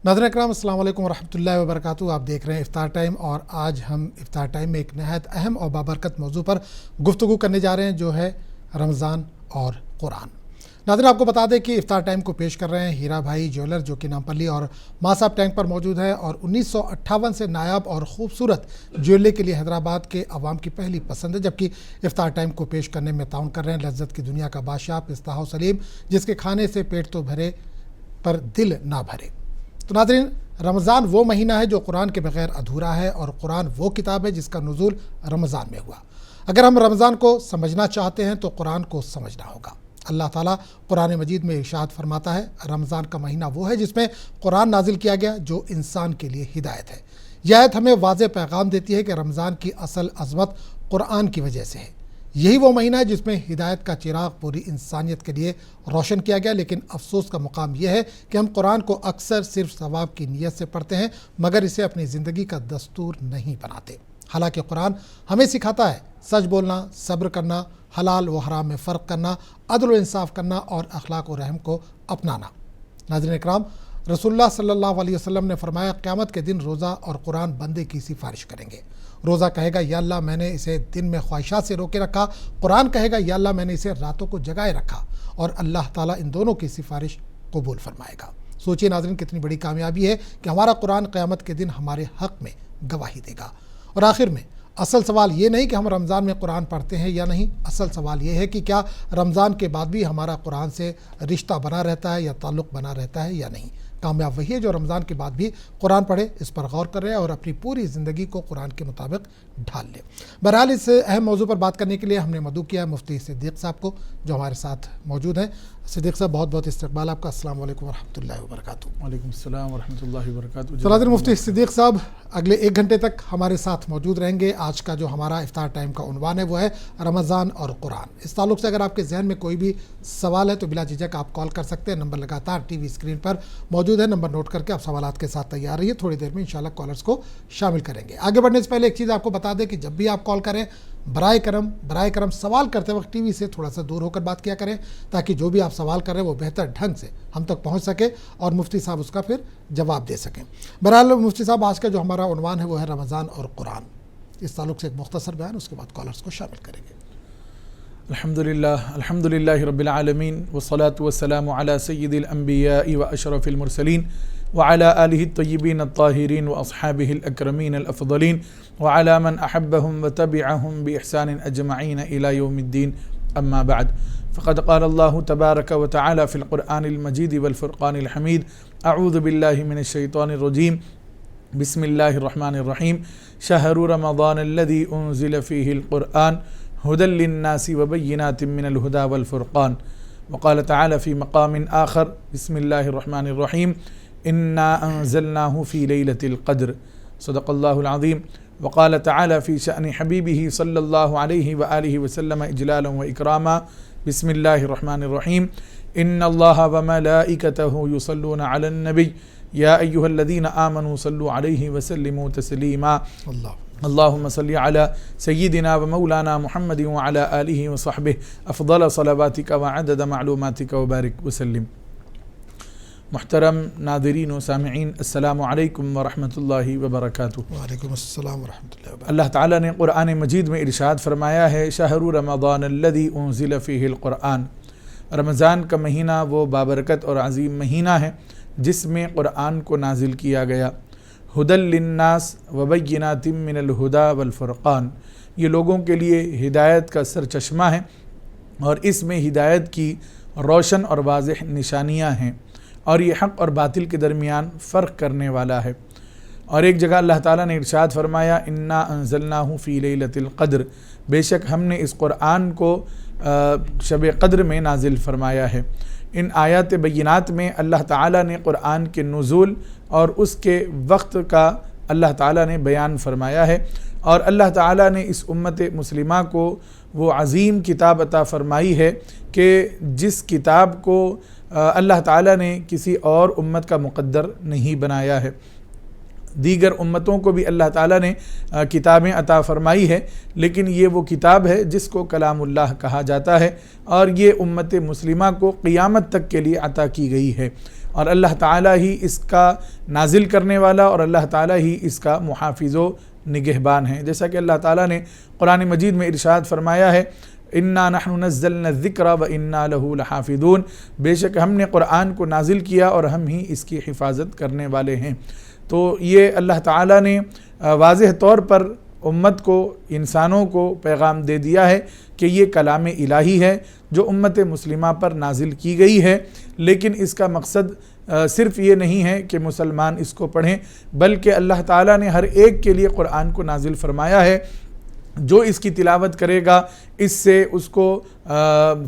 ناظرین اکرام السلام علیکم ورحمۃ اللہ وبرکاتہ۔ آپ دیکھ رہے ہیں افطار ٹائم، اور آج ہم افطار ٹائم میں ایک نہایت اہم اور بابرکت موضوع پر گفتگو کرنے جا رہے ہیں، جو ہے رمضان اور قرآن۔ ناظرین آپ کو بتا دیں کہ افطار ٹائم کو پیش کر رہے ہیں ہیرا بھائی جیولر، جو کہ نامپلی اور ماساب ٹینک پر موجود ہے، اور 1958 سے نایاب اور خوبصورت جیولری کے لیے حیدرآباد کے عوام کی پہلی پسند ہے، جبکہ افطار ٹائم کو پیش کرنے میں تعاون کر رہے ہیں لذت کی دنیا کا بادشاہ پستہ و سلیم، جس کے کھانے سے پیٹ تو بھرے پر دل نہ بھرے۔ تو ناظرین، رمضان وہ مہینہ ہے جو قرآن کے بغیر ادھورا ہے، اور قرآن وہ کتاب ہے جس کا نزول رمضان میں ہوا۔ اگر ہم رمضان کو سمجھنا چاہتے ہیں تو قرآن کو سمجھنا ہوگا۔ اللہ تعالیٰ قرآن مجید میں ارشاد فرماتا ہے، رمضان کا مہینہ وہ ہے جس میں قرآن نازل کیا گیا، جو انسان کے لیے ہدایت ہے۔ یہ آیت ہمیں واضح پیغام دیتی ہے کہ رمضان کی اصل عظمت قرآن کی وجہ سے ہے۔ یہی وہ مہینہ ہے جس میں ہدایت کا چراغ پوری انسانیت کے لیے روشن کیا گیا، لیکن افسوس کا مقام یہ ہے کہ ہم قرآن کو اکثر صرف ثواب کی نیت سے پڑھتے ہیں، مگر اسے اپنی زندگی کا دستور نہیں بناتے۔ حالانکہ قرآن ہمیں سکھاتا ہے سچ بولنا، صبر کرنا، حلال و حرام میں فرق کرنا، عدل و انصاف کرنا، اور اخلاق و رحم کو اپنانا۔ ناظرین اکرام، رسول اللہ صلی اللہ علیہ وسلم نے فرمایا، قیامت کے دن روزہ اور قرآن بندے کی سفارش کریں گے۔ روزہ کہے گا، یا اللہ میں نے اسے دن میں خواہشات سے روکے رکھا۔ قرآن کہے گا، یا اللہ میں نے اسے راتوں کو جگائے رکھا، اور اللہ تعالیٰ ان دونوں کی سفارش قبول فرمائے گا۔ سوچئے ناظرین، کتنی بڑی کامیابی ہے کہ ہمارا قرآن قیامت کے دن ہمارے حق میں گواہی دے گا۔ اور آخر میں اصل سوال یہ نہیں کہ ہم رمضان میں قرآن پڑھتے ہیں یا نہیں، اصل سوال یہ ہے کہ کیا رمضان کے بعد بھی ہمارا قرآن سے رشتہ بنا رہتا ہے یا تعلق بنا رہتا ہے یا نہیں۔ کامیاب وہی ہے جو رمضان کے بعد بھی قرآن پڑھے، اس پر غور کرے اور اپنی پوری زندگی کو قرآن کے مطابق ڈھال لے۔ بہرحال اس اہم موضوع پر بات کرنے کے لیے ہم نے مدعو کیا ہے مفتی صدیق صاحب کو، جو ہمارے ساتھ موجود ہیں۔ صدیق صاحب، بہت بہت استقبال آپ کا۔ السلام علیکم ورحمۃ اللہ وبرکاتہ۔ وعلیکم السلام ورحمۃ اللہ وبرکاتہ۔ ناظرین، مفتی صدیق صاحب اگلے 1 گھنٹے تک ہمارے ساتھ موجود رہیں گے۔ آج کا جو ہمارا افطار ٹائم کا عنوان ہے وہ ہے رمضان اور قرآن۔ اس تعلق سے اگر آپ کے ذہن میں کوئی بھی سوال ہے تو بلا جھجک آپ کال کر سکتے ہیں۔ نمبر لگاتار ٹی وی اسکرین پر موجود ہے، نمبر نوٹ کر کے آپ سوالات کے ساتھ تیار رہیے۔ تھوڑی دیر میں انشاءاللہ کالرز کو شامل کریں گے۔ آگے بڑھنے سے پہلے ایک چیز آپ کو بتا دیں کہ جب بھی آپ کال کریں، برائے کرم سوال کرتے وقت ٹی وی سے تھوڑا سا دور ہو کر بات کیا کریں، تاکہ جو بھی آپ سوال کر رہے ہیں وہ بہتر ڈھنگ سے ہم تک پہنچ سکے اور مفتی صاحب اس کا پھر جواب دے سکیں۔ بہرحال مفتی صاحب، آج کا جو ہمارا عنوان ہے وہ ہے رمضان اور قرآن۔ اس تعلق سے ایک مختصر بیان، اس کے بعد کالرز کو شامل کریں گے۔ الحمدللہ رب العالمین، والصلاة والسلام علی سید الانبیاء واشرف المرسلین وعلى آلہ الطیبین الطاہرین واصحابہ الاکرمین الافضلین وعلى من احبهم وتبعهم بإحسان اجمعین الى یوم الدین، اما بعد، فقد قال اللہ تبارک وتعالی فی القرآن المجید والفرقان الحمید، اعوذ باللہ من الشیطان الرجیم، بسم اللہ الرحمن الرحیم، شہر رمضان الذی انزل فیہ القرآن هدى للناس وبينات من الهدى والفرقان، وقال تعالى في مقام آخر، بسم الله الرحمن الرحيم، إنا أنزلناه في ليلة القدر، صدق الله العظيم، وقال تعالى في شأن حبيبه صلى الله عليه وآله وسلم إجلالا وإكراما، بسم الله الرحمن الرحيم، إن الله وملائكته يصلون على النبي يا أيها الذين آمنوا صلوا عليه وسلموا تسليما، اللهم صل على سيدنا ومولانا محمد وعلى آله وصحبه افضل صلواتك وعدد معلوماتك وبارك وسلم۔ محترم ناظرین و سامعین، السلام علیکم ورحمۃ اللہ وبرکاتہ۔ وعلیکم السلام ورحمۃ اللہ وبرکاتہ۔ اللہ تعالیٰ نے قرآن مجید میں ارشاد فرمایا ہے، شہر رمضان الذی انزل فیہ القرآن، رمضان کا مہینہ وہ بابرکت اور عظیم مہینہ ہے جس میں قرآن کو نازل کیا گیا۔ ہدی للناس وبینات من الہدی والفرقان، یہ لوگوں کے لیے ہدایت کا سرچشمہ ہے، اور اس میں ہدایت کی روشن اور واضح نشانیاں ہیں، اور یہ حق اور باطل کے درمیان فرق کرنے والا ہے۔ اور ایک جگہ اللہ تعالیٰ نے ارشاد فرمایا، انا انزلناہ فی لیلۃ القدر، بے شک ہم نے اس قرآن کو شب قدر میں نازل فرمایا ہے۔ ان آیات بینات میں اللہ تعالیٰ نے قرآن کے نزول اور اس کے وقت کا اللہ تعالیٰ نے بیان فرمایا ہے، اور اللہ تعالیٰ نے اس امت مسلمہ کو وہ عظیم کتاب عطا فرمائی ہے کہ جس کتاب کو اللہ تعالیٰ نے کسی اور امت کا مقدر نہیں بنایا ہے۔ دیگر امتوں کو بھی اللہ تعالیٰ نے کتابیں عطا فرمائی ہے، لیکن یہ وہ کتاب ہے جس کو کلام اللہ کہا جاتا ہے، اور یہ امت مسلمہ کو قیامت تک کے لیے عطا کی گئی ہے۔ اور اللہ تعالیٰ ہی اس کا نازل کرنے والا اور اللہ تعالیٰ ہی اس کا محافظ و نگہبان ہے. جیسا کہ اللہ تعالیٰ نے قرآن مجید میں ارشاد فرمایا ہے اِنَّا نَحْنُ نَزَّلْنَا الذِّكْرَ وَإِنَّا لَهُ لَحَافِظُونَ، بے شک ہم نے قرآن کو نازل کیا اور ہم ہی اس کی حفاظت کرنے والے ہیں. تو یہ اللہ تعالیٰ نے واضح طور پر امت کو، انسانوں کو پیغام دے دیا ہے کہ یہ کلام الہی ہے جو امت مسلمہ پر نازل کی گئی ہے، لیکن اس کا مقصد صرف یہ نہیں ہے کہ مسلمان اس کو پڑھیں، بلکہ اللہ تعالیٰ نے ہر ایک کے لیے قرآن کو نازل فرمایا ہے. جو اس کی تلاوت کرے گا اس سے اس کو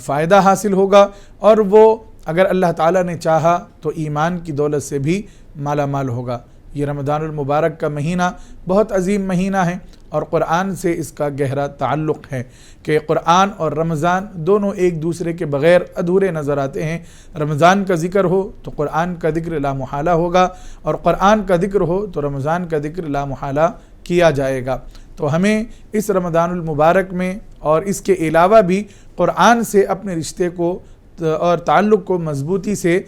فائدہ حاصل ہوگا، اور وہ اگر اللہ تعالیٰ نے چاہا تو ایمان کی دولت سے بھی مالا مال ہوگا. یہ رمضان المبارک کا مہینہ بہت عظیم مہینہ ہے اور قرآن سے اس کا گہرا تعلق ہے کہ قرآن اور رمضان دونوں ایک دوسرے کے بغیر ادھورے نظر آتے ہیں. رمضان کا ذکر ہو تو قرآن کا ذکر لا محالہ ہوگا، اور قرآن کا ذکر ہو تو رمضان کا ذکر لا محالہ کیا جائے گا. تو ہمیں اس رمضان المبارک میں اور اس کے علاوہ بھی قرآن سے اپنے رشتے کو اور تعلق کو مضبوطی سے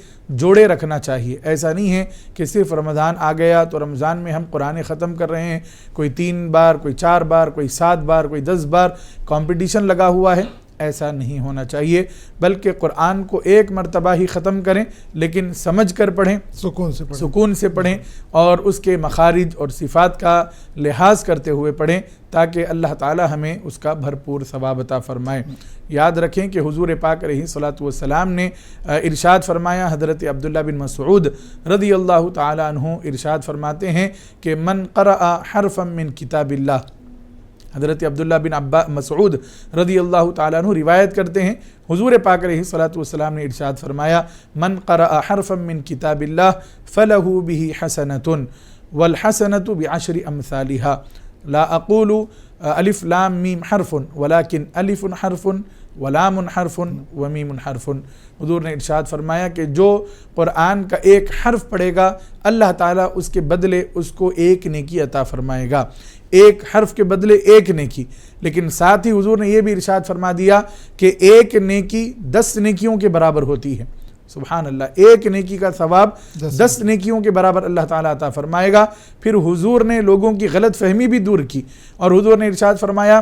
جوڑے رکھنا چاہیے. ایسا نہیں ہے کہ صرف رمضان آ گیا تو رمضان میں ہم قرآن ختم کر رہے ہیں، کوئی 3 بار، کوئی 4 بار، کوئی 7 بار، کوئی 10 بار کمپٹیشن لگا ہوا ہے. ایسا نہیں ہونا چاہیے، بلکہ قرآن کو ایک مرتبہ ہی ختم کریں، لیکن سمجھ کر پڑھیں، سکون سے پڑھیں اور اس کے مخارج اور صفات کا لحاظ کرتے ہوئے پڑھیں تاکہ اللہ تعالی ہمیں اس کا بھرپور ثواب عطا فرمائے. یاد رکھیں کہ حضور پاک علیہ الصلوۃ والسلام نے ارشاد فرمایا، حضرت عبداللہ بن مسعود رضی اللہ تعالی عنہ ارشاد فرماتے ہیں کہ من قرأ حرفا من کتاب اللہ. حضرت عبداللہ بن مسعود رضی اللہ تعالیٰ عنہ روایت کرتے ہیں، حضور پاک علیہ الصلوۃ والسلام نے ارشاد فرمایا من قرأ حرفا من کتاب اللہ فلہ بہ حسنۃ والحسنۃ بعشر امثالها لا اقول الف لام میم حرف ولكن الف حرف ولام حرف ومیم حرف. حضور نے ارشاد فرمایا کہ جو قرآن کا ایک حرف پڑھے گا اللہ تعالیٰ اس کے بدلے اس کو ایک نیکی عطا فرمائے گا، ایک حرف کے بدلے ایک نیکی. لیکن ساتھ ہی حضور نے یہ بھی ارشاد فرما دیا کہ ایک نیکی 10 نیکیوں کے برابر ہوتی ہے. سبحان اللہ، ایک نیکی کا ثواب 10 نیکیوں کے برابر اللہ تعالیٰ عطا فرمائے گا. پھر حضور نے لوگوں کی غلط فہمی بھی دور کی اور حضور نے ارشاد فرمایا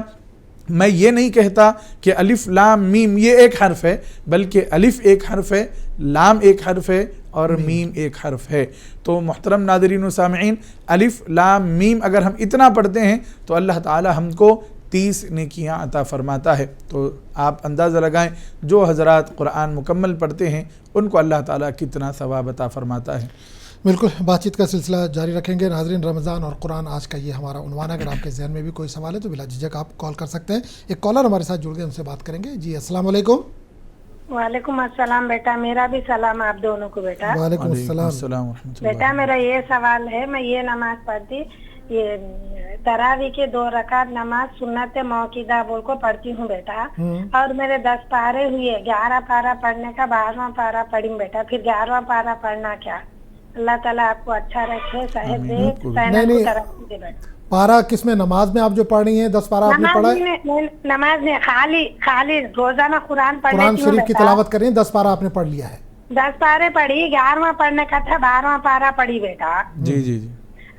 میں یہ نہیں کہتا کہ الف لام میم یہ ایک حرف ہے، بلکہ الف ایک حرف ہے، لام ایک حرف ہے اور میم ایک حرف ہے. تو محترم ناظرین و سامعین، الف لام میم اگر ہم اتنا پڑھتے ہیں تو اللہ تعالی ہم کو 30 نیکیاں عطا فرماتا ہے. تو آپ اندازہ لگائیں جو حضرات قرآن مکمل پڑھتے ہیں ان کو اللہ تعالیٰ کتنا ثواب عطا فرماتا ہے. بالکل، بات چیت کا سلسلہ جاری رکھیں گے. ناظرین، رمضان اور قرآن آج کا یہ ہمارا عنوان ہے. اگر آپ کے ذہن میں بھی کوئی سوال ہے تو بلا جھجک آپ کال کر سکتے ہیں. ایک کالر ہمارے ساتھ جڑ گئے، ان سے بات کریں گے. جی السلام علیکم. وعلیکم السلام بیٹا، میرا بھی سلام آپ دونوں کو بیٹا. وعلیکم السلام ورحمۃ اللہ. بیٹا میرا یہ سوال ہے، میں یہ نماز پڑھتی، یہ تراویح کے 2 رکعت نماز سنت موقدہ بول کو پڑھتی ہوں بیٹا، اور میرے 10 پارے ہوئے، 11 پارا پڑھنے کا 12واں پارا پڑھی بیٹا، پھر 11واں پارا پڑھنا کیا؟ اللہ تعالیٰ آپ کو اچھا رکھے، صحت دے، صحت کو ترقی دے بیٹا. پارا کس میں؟ نماز میں آپ جو پڑھ رہی ہیں 10 پارا آپ نے پڑھا ہے؟ نماز میں خالی روزانہ قرآن پڑھ قرآن شریف کی تلاوت کر رہی ہیں، 10 پارا آپ نے پڑھ لیا ہے؟ 10 پارے پڑھی، 11واں پڑھنے کا تھا، 12واں پارا پڑھی بیٹا. جی جی جی.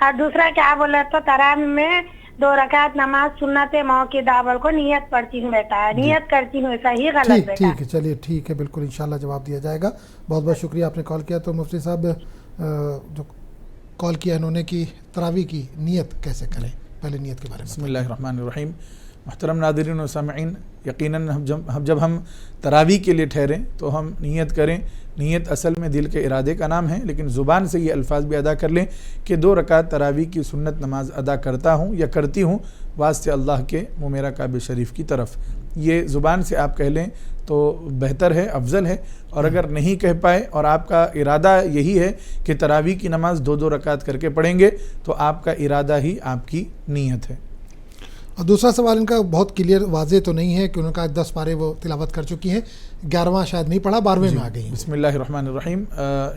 اور دوسرا کیا بولے تو تراویح میں 2 رکعت نماز سنت موقدہ بول کو نیت پڑھتی ہوں بیٹا، نیت کرتی ہوں، صحیح غلط بیٹا؟ ٹھیک ہے، چلیے ٹھیک ہے، بالکل انشاءاللہ جواب دیا جائے گا. بہت بہت شکریہ آپ نے کال کیا. تو مفتی صاحب جو کال کیا انہوں نے کہ تراویح کی نیت کیسے کریں، پہلے نیت کے بارے میں. بسم اللہ الرحمن الرحیم. محترم ناظرین و سامعین، یقیناً جب ہم تراویح کے لیے ٹھہریں تو ہم نیت کریں. نیت اصل میں دل کے ارادے کا نام ہے، لیکن زبان سے یہ الفاظ بھی ادا کر لیں کہ 2 رکعت تراویح کی سنت نماز ادا کرتا ہوں یا کرتی ہوں واسطے اللہ کے میرا کعبہ شریف کی طرف. یہ زبان سے آپ کہہ لیں تو بہتر ہے، افضل ہے. اور اگر نہیں کہہ پائے اور آپ کا ارادہ یہی ہے کہ تراویح کی نماز 2 رکعت کر کے پڑھیں گے تو آپ کا ارادہ ہی آپ کی نیت ہے. اور دوسرا سوال ان کا بہت کلیئر واضح تو نہیں ہے کہ انہوں کا 10 پارے وہ تلاوت کر چکی ہیں، 11واں شاید نہیں پڑھا، 12ویں میں آ گئی. بسم اللہ الرحمن الرحیم.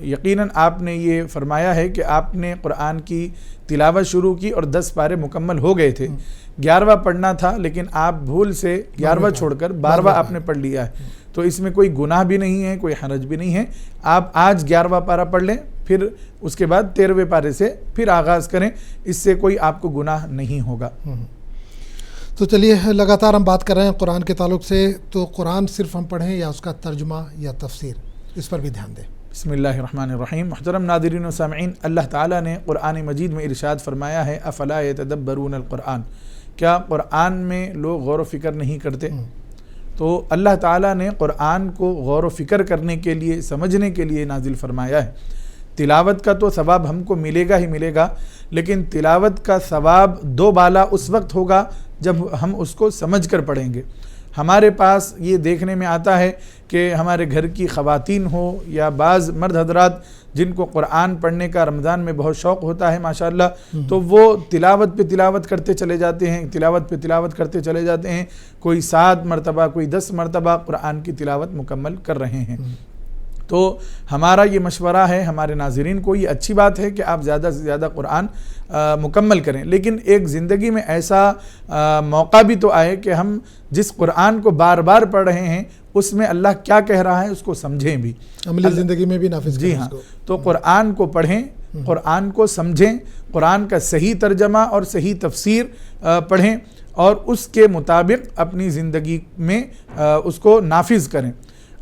یقیناً آپ نے یہ فرمایا ہے کہ آپ نے قرآن کی تلاوت شروع کی اور 10 پارے مکمل ہو گئے تھے، 11واں پڑھنا تھا لیکن آپ بھول سے 11واں چھوڑ کر 12واں آپ نے پڑھ لیا ہے. تو تو اس میں کوئی گناہ بھی نہیں ہے، کوئی حرج بھی نہیں ہے۔ آپ آج 11واں پارہ پڑھ لیں، پھر اس کے بعد 13ویں پارے سے پھر آغاز کریں، اس سے کوئی آپ کو گناہ نہیں ہوگا۔ تو چلیے لگاتار ہم بات کر رہے ہیں قرآن کے تعلق سے، تو قرآن صرف ہم پڑھیں یا اس کا ترجمہ یا تفسیر، اس پر بھی دھیان دیں۔ بسم اللہ الرحمن الرحیم۔ محترم ناظرین و سامعین، اللہ تعالیٰ نے قرآن مجید میں ارشاد فرمایا ہے افلا یتدبرون القرآن، کیا قرآن میں لوگ غور و فکر نہیں کرتے؟ تو اللہ تعالیٰ نے قرآن کو غور و فکر کرنے کے لیے، سمجھنے کے لیے نازل فرمایا ہے۔ تلاوت کا تو ثواب ہم کو ملے گا ہی ملے گا، لیکن تلاوت کا ثواب دو بالا اس وقت ہوگا جب ہم اس کو سمجھ کر پڑھیں گے۔ ہمارے پاس یہ دیکھنے میں آتا ہے کہ ہمارے گھر کی خواتین ہو یا بعض مرد حضرات جن کو قرآن پڑھنے کا رمضان میں بہت شوق ہوتا ہے ماشاءاللہ، تو وہ تلاوت پہ تلاوت کرتے چلے جاتے ہیں، تلاوت پہ تلاوت کرتے چلے جاتے ہیں، کوئی 7 مرتبہ کوئی 10 مرتبہ قرآن کی تلاوت مکمل کر رہے ہیں۔ تو ہمارا یہ مشورہ ہے ہمارے ناظرین کو، یہ اچھی بات ہے کہ آپ زیادہ سے زیادہ قرآن مکمل کریں، لیکن ایک زندگی میں ایسا موقع بھی تو آئے کہ ہم جس قرآن کو بار بار پڑھ رہے ہیں اس میں اللہ کیا کہہ رہا ہے اس کو سمجھیں بھی، عملی زندگی میں بھی نافذ کریں۔ جی ہاں، تو قرآن کو پڑھیں، قرآن کو سمجھیں، قرآن کا صحیح ترجمہ اور صحیح تفسیر پڑھیں اور اس کے مطابق اپنی زندگی میں اس کو نافذ کریں۔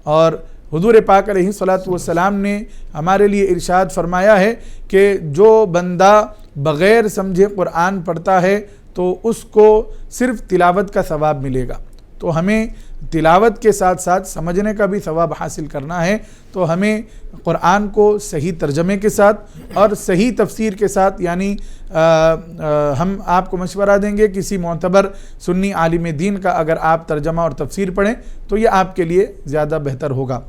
اور حضور پاک علیہ الصلاۃ والسلام نے ہمارے لیے ارشاد فرمایا ہے کہ جو بندہ بغیر سمجھے قرآن پڑھتا ہے تو اس کو صرف تلاوت کا ثواب ملے گا۔ تو ہمیں تلاوت کے ساتھ ساتھ سمجھنے کا بھی ثواب حاصل کرنا ہے، تو ہمیں قرآن کو صحیح ترجمے کے ساتھ اور صحیح تفسیر کے ساتھ، یعنی ہم آپ کو مشورہ دیں گے کسی معتبر سنی عالم دین کا اگر آپ ترجمہ اور تفسیر پڑھیں تو یہ آپ کے لیے زیادہ بہتر ہوگا۔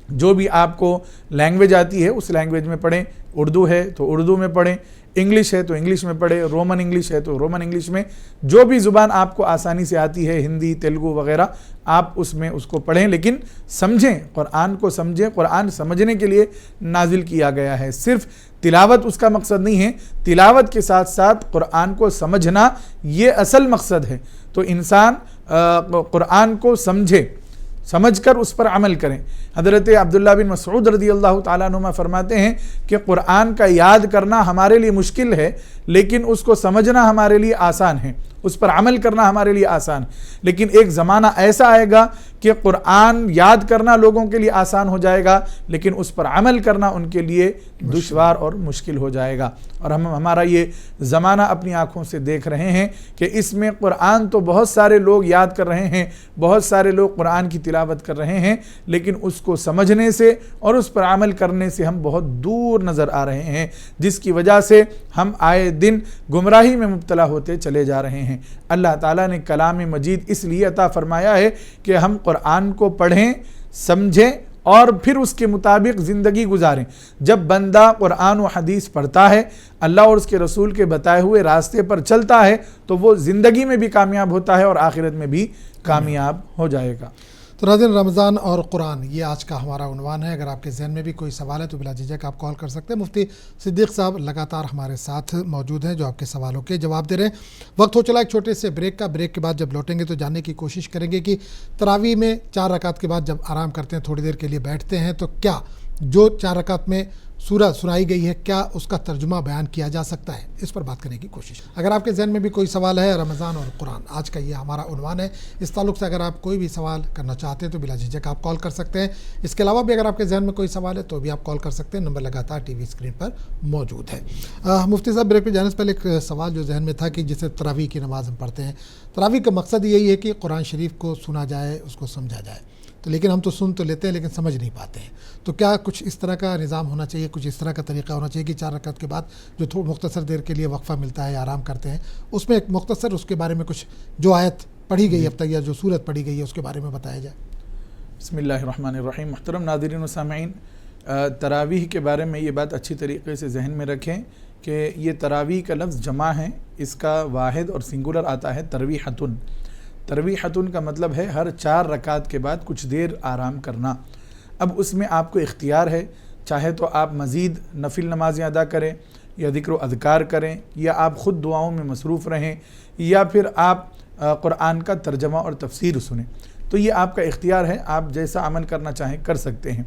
جو بھی آپ کو لینگویج آتی ہے اس لینگویج میں پڑھیں، اردو ہے تو اردو میں پڑھیں، انگلش ہے تو انگلش میں پڑھیں، رومن انگلش ہے تو رومن انگلش میں، جو بھی زبان آپ کو آسانی سے آتی ہے، ہندی، تیلگو وغیرہ، آپ اس میں اس کو پڑھیں، لیکن سمجھیں، قرآن کو سمجھیں۔ قرآن سمجھنے کے لیے نازل کیا گیا ہے، صرف تلاوت اس کا مقصد نہیں ہے، تلاوت کے ساتھ ساتھ قرآن کو سمجھنا یہ اصل مقصد ہے۔ تو انسان قرآن کو سمجھ کر اس پر عمل کریں۔ حضرت عبداللہ بن مسعود رضی اللہ تعالیٰ عنہ فرماتے ہیں کہ قرآن کا یاد کرنا ہمارے لیے مشکل ہے، لیکن اس کو سمجھنا ہمارے لیے آسان ہے، اس پر عمل کرنا ہمارے لیے آسان ہے۔ لیکن ایک زمانہ ایسا آئے گا کہ قرآن یاد کرنا لوگوں کے لیے آسان ہو جائے گا، لیکن اس پر عمل کرنا ان کے لیے دشوار اور مشکل ہو جائے گا۔ اور ہمارا یہ زمانہ اپنی آنکھوں سے دیکھ رہے ہیں کہ اس میں قرآن تو بہت سارے لوگ یاد کر رہے ہیں، بہت سارے لوگ قرآن کی تلاوت کر رہے ہیں، لیکن اس کو سمجھنے سے اور اس پر عمل کرنے سے ہم بہت دور نظر آ رہے ہیں، جس کی وجہ سے ہم آئے دن گمراہی میں مبتلا ہوتے چلے جا رہے ہیں۔ اللہ تعالیٰ نے کلام مجید اس لیے عطا فرمایا ہے کہ ہم قرآن کو پڑھیں، سمجھیں اور پھر اس کے مطابق زندگی گزاریں۔ جب بندہ قرآن و حدیث پڑھتا ہے، اللہ اور اس کے رسول کے بتائے ہوئے راستے پر چلتا ہے، تو وہ زندگی میں بھی کامیاب ہوتا ہے اور آخرت میں بھی کامیاب ہو جائے گا۔ تو ناظرین، رمضان اور قرآن یہ آج کا ہمارا عنوان ہے۔ اگر آپ کے ذہن میں بھی کوئی سوال ہے تو بلا جھجک آپ کال کر سکتے ہیں۔ مفتی صدیق صاحب لگاتار ہمارے ساتھ موجود ہیں جو آپ کے سوالوں کے جواب دے رہے ہیں۔ وقت ہو چلا ایک چھوٹے سے بریک کا۔ بریک کے بعد جب لوٹیں گے تو جاننے کی کوشش کریں گے کہ تراویح میں 4 رکعت کے بعد جب آرام کرتے ہیں، تھوڑی دیر کے لیے بیٹھتے ہیں، تو کیا جو 4 رکعت میں سورہ سنائی گئی ہے کیا اس کا ترجمہ بیان کیا جا سکتا ہے؟ اس پر بات کرنے کی کوشش۔ اگر آپ کے ذہن میں بھی کوئی سوال ہے، رمضان اور قرآن آج کا یہ ہمارا عنوان ہے، اس تعلق سے اگر آپ کوئی بھی سوال کرنا چاہتے ہیں تو بلا جھجک آپ کال کر سکتے ہیں۔ اس کے علاوہ بھی اگر آپ کے ذہن میں کوئی سوال ہے تو بھی آپ کال کر سکتے ہیں، نمبر لگاتار ٹی وی اسکرین پر موجود ہے۔ مفتی صاحب، بریک پہ جانے سے پہلے ایک سوال جو ذہن میں تھا کہ جسے تراویح کی نماز ہم پڑھتے ہیں، تراویح کا مقصد یہی ہے کہ قرآن شریف کو سنا جائے، اس کو سمجھا جائے، تو لیکن ہم تو سن تو لیتے ہیں لیکن سمجھ نہیں پاتے ہیں، تو کیا کچھ اس طرح کا نظام ہونا چاہیے، کچھ اس طرح کا طریقہ ہونا چاہیے کہ 4 رکعت کے بعد جو مختصر دیر کے لیے وقفہ ملتا ہے، آرام کرتے ہیں، اس میں ایک مختصر اس کے بارے میں کچھ جو آیت پڑھی گئی اب تک یا جو سورت پڑھی گئی ہے اس کے بارے میں بتایا جائے؟ بسم اللہ الرحمن الرحیم۔ محترم ناظرین و سامعین، تراویح کے بارے میں یہ بات اچھی طریقے سے ذہن میں رکھیں کہ یہ تراویح کا لفظ جمع ہے، اس کا واحد اور سنگولر آتا ہے ترویحتن۔ ترویحتن کا مطلب ہے ہر 4 رکعت کے بعد کچھ دیر آرام کرنا۔ اب اس میں آپ کو اختیار ہے، چاہے تو آپ مزید نفل نمازیں ادا کریں یا ذکر و اذکار کریں، یا آپ خود دعاؤں میں مصروف رہیں، یا پھر آپ قرآن کا ترجمہ اور تفسیر سنیں۔ تو یہ آپ کا اختیار ہے، آپ جیسا عمل کرنا چاہیں کر سکتے ہیں۔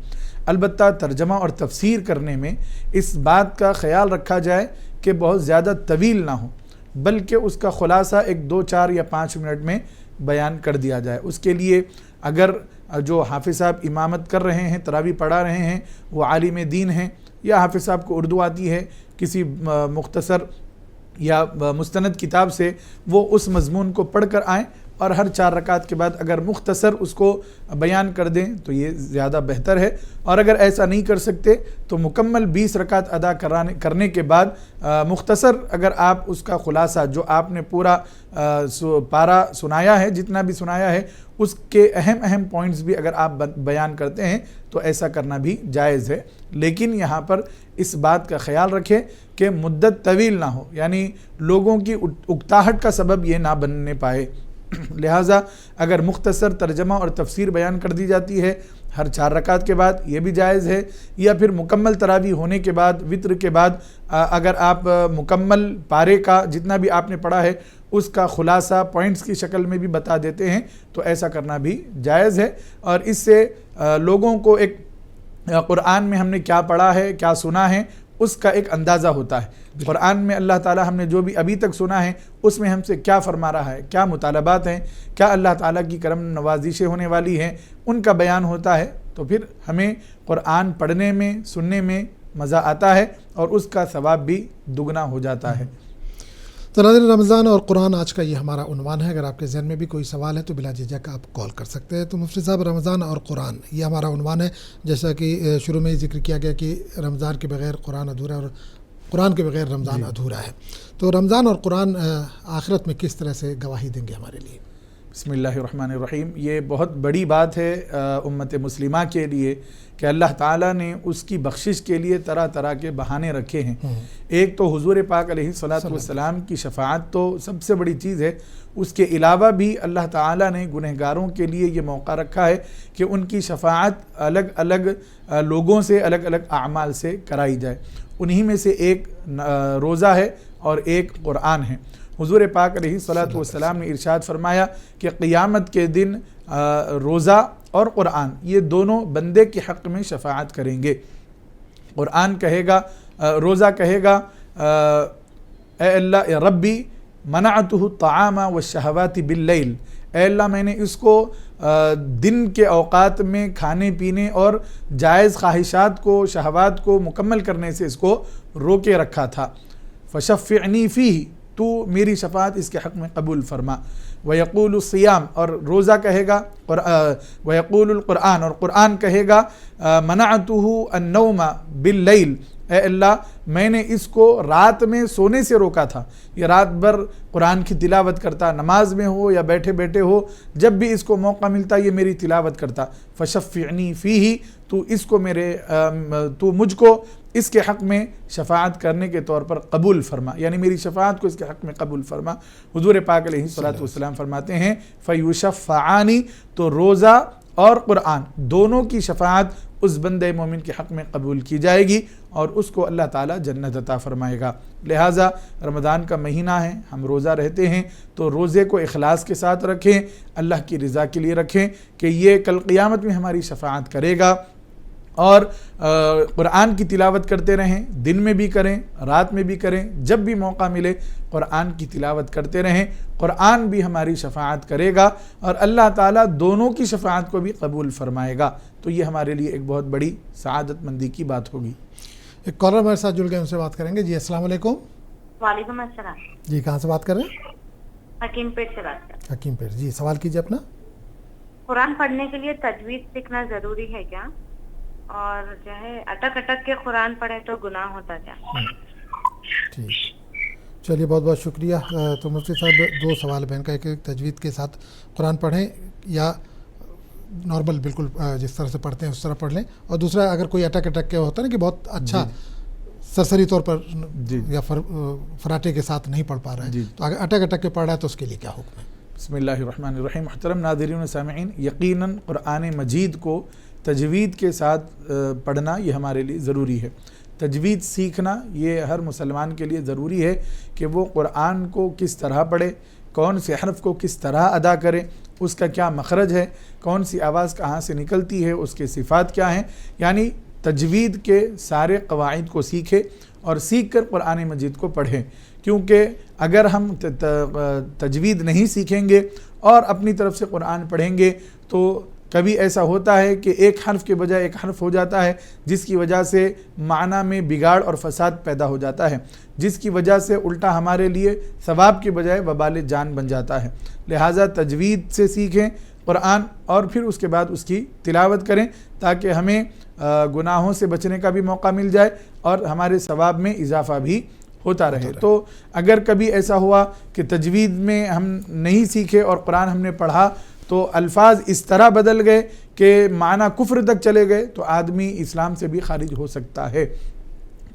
البتہ ترجمہ اور تفسیر کرنے میں اس بات کا خیال رکھا جائے کہ بہت زیادہ طویل نہ ہو، بلکہ اس کا خلاصہ 1 2 4 یا 5 منٹ میں بیان کر دیا جائے۔ اس کے لیے اگر جو حافظ صاحب امامت کر رہے ہیں، تراویح پڑھا رہے ہیں، وہ عالم دین ہیں، یا حافظ صاحب کو اردو آتی ہے، کسی مختصر یا مستند کتاب سے وہ اس مضمون کو پڑھ کر آئیں اور ہر 4 رکعت کے بعد اگر مختصر اس کو بیان کر دیں تو یہ زیادہ بہتر ہے۔ اور اگر ایسا نہیں کر سکتے تو مکمل 20 رکعت ادا کرنے کے بعد مختصر اگر آپ اس کا خلاصہ جو آپ نے پورا پارہ سنایا ہے، جتنا بھی سنایا ہے، اس کے اہم پوائنٹس بھی اگر آپ بیان کرتے ہیں تو ایسا کرنا بھی جائز ہے۔ لیکن یہاں پر اس بات کا خیال رکھیں کہ مدت طویل نہ ہو، یعنی لوگوں کی اکتاہٹ کا سبب یہ نہ بننے پائے۔ لہٰذا اگر مختصر ترجمہ اور تفسیر بیان کر دی جاتی ہے ہر 4 رکعت کے بعد، یہ بھی جائز ہے، یا پھر مکمل تراویح ہونے کے بعد، وطر کے بعد اگر آپ مکمل پارے کا جتنا بھی آپ نے پڑھا ہے اس کا خلاصہ پوائنٹس کی شکل میں بھی بتا دیتے ہیں تو ایسا کرنا بھی جائز ہے۔ اور اس سے لوگوں کو ایک قرآن میں ہم نے کیا پڑھا ہے، کیا سنا ہے، اس کا ایک اندازہ ہوتا ہے۔ قرآن میں اللہ تعالی ہم نے جو بھی ابھی تک سنا ہے اس میں ہم سے کیا فرما رہا ہے، کیا مطالبات ہیں، کیا اللہ تعالیٰ کی کرم نوازشیں ہونے والی ہیں، ان کا بیان ہوتا ہے، تو پھر ہمیں قرآن پڑھنے میں، سننے میں مزہ آتا ہے اور اس کا ثواب بھی دگنا ہو جاتا ہے۔ تو ناظرین، رمضان اور قرآن آج کا یہ ہمارا عنوان ہے۔ اگر آپ کے ذہن میں بھی کوئی سوال ہے تو بلا جھجک آپ کال کر سکتے ہیں۔ تو مفتی صاحب، رمضان اور قرآن یہ ہمارا عنوان ہے، جیسا کہ شروع میں ذکر کیا گیا کہ رمضان کے بغیر قرآن ادھورا ہے اور قرآن کے بغیر رمضان ادھورا ہے۔ تو رمضان اور قرآن آخرت میں کس طرح سے گواہی دیں گے ہمارے لیے؟ بسم اللہ الرحمن الرحیم۔ یہ بہت بڑی بات ہے امت مسلمہ کے لیے کہ اللہ تعالیٰ نے اس کی بخشش کے لیے طرح طرح کے بہانے رکھے ہیں۔ ایک تو حضور پاک علیہ الصلاۃ والسلام کی شفاعت تو سب سے بڑی چیز ہے، اس کے علاوہ بھی اللہ تعالیٰ نے گنہگاروں کے لیے یہ موقع رکھا ہے کہ ان کی شفاعت الگ الگ لوگوں سے، الگ الگ اعمال سے کرائی جائے۔ انہی میں سے ایک روزہ ہے اور ایک قرآن ہے۔ حضور پاک علیہ الصلاۃ والسلام نے ارشاد فرمایا کہ قیامت کے دن روزہ اور قرآن یہ دونوں بندے کے حق میں شفاعت کریں گے۔ قرآن کہے گا، روزہ کہے گا، اے اللہ اے ربی منعتہ الطعام والشہوات باللیل، اے اللہ میں نے اس کو دن کے اوقات میں کھانے پینے اور جائز خواہشات کو، شہوات کو مکمل کرنے سے اس کو روکے رکھا تھا۔ فشفعنی فیہ، تو میری شفاعت اس کے حق میں قبول فرما۔ وَيَقُولُ الصِّيَامُ، اور روزہ کہے گا، وَيَقُولُ القرآن، اور قرآن کہے گا مَنَعْتُهُ النَّوْمَ بِاللَّيْلِ، اے اللہ میں نے اس کو رات میں سونے سے روکا تھا۔ یہ رات بھر قرآن کی تلاوت کرتا، نماز میں ہو یا بیٹھے بیٹھے ہو، جب بھی اس کو موقع ملتا یہ میری تلاوت کرتا۔ فشفعنی فیہ، تو مجھ کو اس کے حق میں شفاعت کرنے کے طور پر قبول فرما، یعنی میری شفاعت کو اس کے حق میں قبول فرما۔ حضور پاک علیہ الصلاۃ والسلام فرماتے ہیں فیشفعانی، تو روزہ اور قرآن دونوں کی شفاعت اس بندے مومن کے حق میں قبول کی جائے گی اور اس کو اللہ تعالیٰ جنت عطا فرمائے گا۔ لہٰذا رمضان کا مہینہ ہے، ہم روزہ رہتے ہیں تو روزے کو اخلاص کے ساتھ رکھیں، اللہ کی رضا کے لیے رکھیں کہ یہ کل قیامت میں ہماری شفاعت کرے گا۔ اور قرآن کی تلاوت کرتے رہیں، دن میں بھی کریں، رات میں بھی کریں، جب بھی موقع ملے قرآن کی تلاوت کرتے رہیں۔ قرآن بھی ہماری شفاعت کرے گا اور اللہ تعالیٰ دونوں کی شفاعت کو بھی قبول فرمائے گا، تو یہ ہمارے لیے ایک بہت بڑی سعادت مندی کی بات ہوگی۔ ایک کالر ہمارے ساتھ جڑ گئے، ان سے بات کریں گے۔ جی السلام علیکم۔ وعلیکم السلام جی کہاں سے بات کر رہے ہیں؟ حکیم پیٹ سے بات کر رہے ہیں۔ حکیم پیٹ، جی سوال کیجیے اپنا۔ قرآن پڑھنے کے لیے تجوید سیکھنا ضروری ہے کیا؟ اور جو ہے اٹک اٹک کے قرآن پڑھے تو گناہ ہوتا کیا؟ ٹھیک، چلیے بہت بہت شکریہ۔ تو مفتی صاحب دو سوال بہن کا، ایک تجوید کے ساتھ قرآن پڑھیں یا نارمل بالکل جس طرح سے پڑھتے ہیں اس طرح پڑھ لیں، اور دوسرا اگر کوئی اٹک اٹک کے ہوتا ہے نا کہ بہت اچھا سرسری طور پر یا فراٹے کے ساتھ نہیں پڑھ پا رہا ہے، تو اگر اٹک اٹک کے پڑھ رہا ہے تو اس کے لیے کیا حکم ہے؟ بسم اللہ الرحمن الرحیم۔ محترم ناظرین و سامعین، یقیناً قرآن مجید کو تجوید کے ساتھ پڑھنا یہ ہمارے لیے ضروری ہے۔ تجوید سیکھنا یہ ہر مسلمان کے لیے ضروری ہے کہ وہ قرآن کو کس طرح پڑھے، کون سے حرف کو کس طرح ادا کرے، اس کا کیا مخرج ہے، کون سی آواز کہاں سے نکلتی ہے، اس کے صفات کیا ہیں، یعنی تجوید کے سارے قواعد کو سیکھے اور سیکھ کر قرآن مجید کو پڑھیں، کیونکہ اگر ہم تجوید نہیں سیکھیں گے اور اپنی طرف سے قرآن پڑھیں گے تو کبھی ایسا ہوتا ہے کہ ایک حرف کے بجائے ایک حرف ہو جاتا ہے، جس کی وجہ سے معنی میں بگاڑ اور فساد پیدا ہو جاتا ہے، جس کی وجہ سے الٹا ہمارے لیے ثواب کے بجائے وبال جان بن جاتا ہے۔ لہٰذا تجوید سے سیکھیں قرآن اور پھر اس کے بعد اس کی تلاوت کریں تاکہ ہمیں گناہوں سے بچنے کا بھی موقع مل جائے اور ہمارے ثواب میں اضافہ بھی ہوتا رہے۔ تو اگر کبھی ایسا ہوا کہ تجوید میں ہم نہیں سیکھے اور قرآن ہم نے پڑھا تو الفاظ اس طرح بدل گئے کہ معنی کفر تک چلے گئے تو آدمی اسلام سے بھی خارج ہو سکتا ہے۔